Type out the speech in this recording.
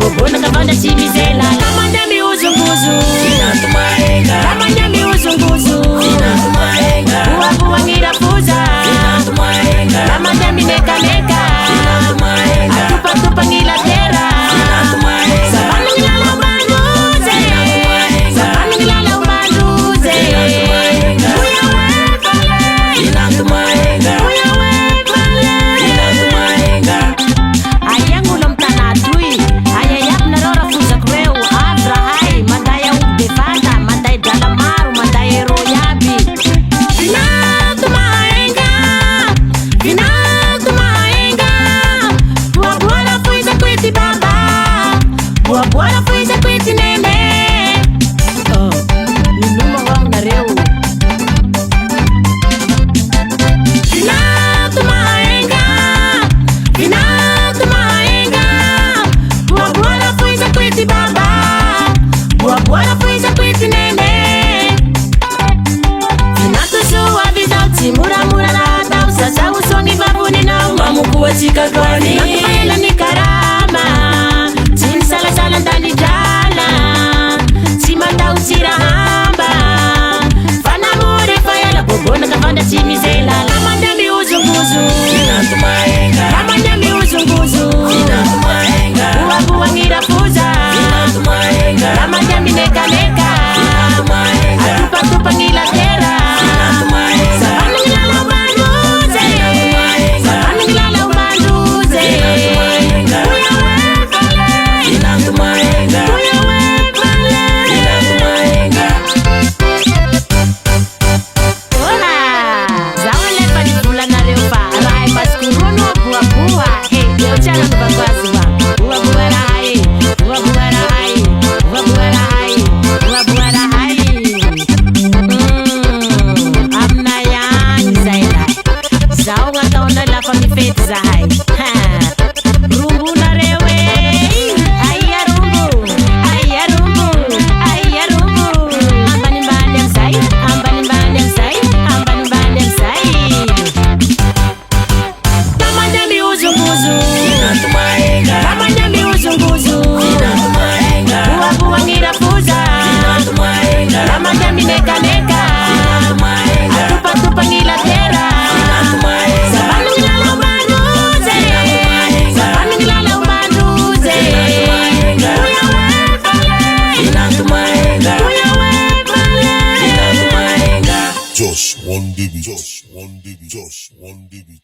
bobona kavanda chimizela lamanya miuzunguzu inatumaenga lamanya miuzunguzu inatumaenga uwabuwa ngirafuza inatumaenga lamanya minekaneka inatumaenga atupatupa ngilatera inatumaenga sabana ngilala umanduze sabana ngilala umanduze inatumaenga inatumaenga inatumaenga ayangulo mtanatui ayayap narora fuza kreu abra hai madaya ubefata madaya dalamaru madaya royabi inatumaenga inatumaenga buabwana fuiza kwiti baba buabwana fuiza kwiti nene niluma wang nareu inatumaenga inatumaenga buabwana fuiza kwiti baba buabwana fuiza kwiti nene inatusuwa vizauti muramura na usasa usoni vavuni na mamukuwa chikakwani inatumaela ni karama chimsalasala ndani jala chimanda uchirahamba fana murefayala bobona kavanda chimizela lamanya miuzunguzu inatumaenga lamanya miuzunguzu inatumaenga uwabuwa ngirafuza inatumaenga lamanya minekaneka inatumaenga atupatupa ngilatera inatumaenga sabana ngilala umanduze sabana ngilala umanduze inatumaenga inatumaenga inatumaenga Hola, zawale palifula na reopa, rai paskuruno buwa hey, leo chana kubagwaziwa, buwa rai, buwa rai, buwa rai, buwa rai. Amna yang zaila, zao ngata onda la pamifeti za hai. Rumbu na rewe, aya rumbu, aya rumbu, aya rumbu. Ambani mbani msai, ambani mbani msai, ambani mbani msai. Lamanya miuzunguzu, inatumaenga lamanya miuzunguzu. inatumaenga Uwabuwa ngirafuza, inatumaenga lamanya minekaneka. inatumaenga Atupatupa ngilatera. inatumaenga Sabana ngilala umanduze, sabana ngilala umanduze. inatumaenga Uya wefale. inatumaenga Just one digit, just one digit, just one digit.